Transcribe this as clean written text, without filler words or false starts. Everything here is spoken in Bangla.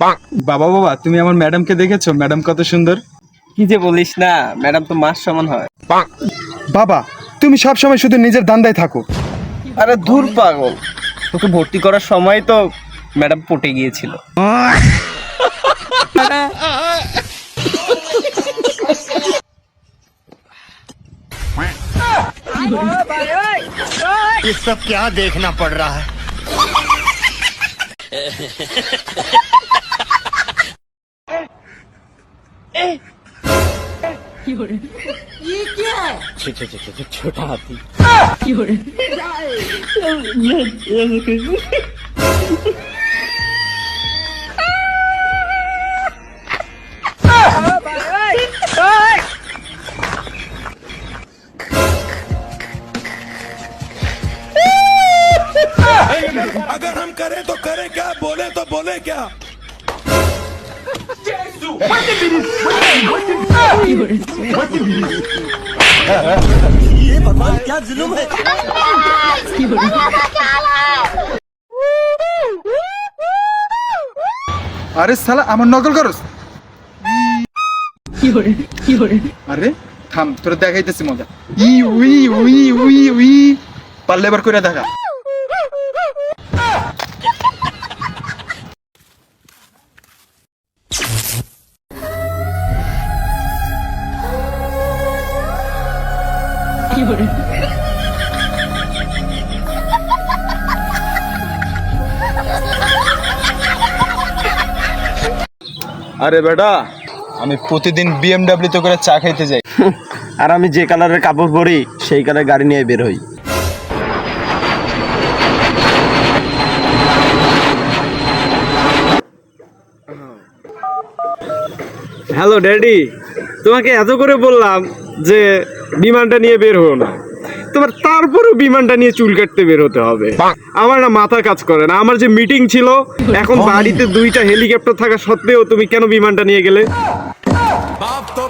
বাবা বাবা, তুমি আমার ম্যাডামকে দেখেছো? ম্যাডাম কত সুন্দর। কি যে বলিস না, ম্যাডাম তো মাস সমান হয়। বাবা, তুমি সব সময় শুধু নিজের ধান্দায় থাকো। আরে ধুর পাগল, তোকে ভর্তি করার সময় তো ম্যাডাম পটে গিয়েছিল। ये सब क्या देखना पड़ रहा है। ये क्या है? छोटा हाथी। अगर हम करें तो करें क्या, बोले तो बोले क्या। ये भगवान क्या जुल्म है। আরে শালা, আমার নকল করস? আরে থাম, তোরা দেখাইতেছি মজা। E we we we we, পারলে এবার করে দেখা। আরে বেটা, আমি প্রতিদিন বিএমডব্লিউ তে করে চা খাইতে যাই। আর আমি যে কালারের কাপড় পরি সেই কালার গাড়ি নিয়ে বের হই। হ্যালো ড্যাডি, তোমাকে এত করে বললাম যে বিমানটা নিয়ে বের হও না, তোমার তারপরেও বিমানটা নিয়ে চুল কাটতে বের হতে হবে। আমার না মাথা কাজ করে না। আমার যে মিটিং ছিল, এখন বাড়িতে 2টা হেলিকপ্টার থাকা সত্ত্বেও তুমি কেন বিমানটা নিয়ে গেলে? बाप तो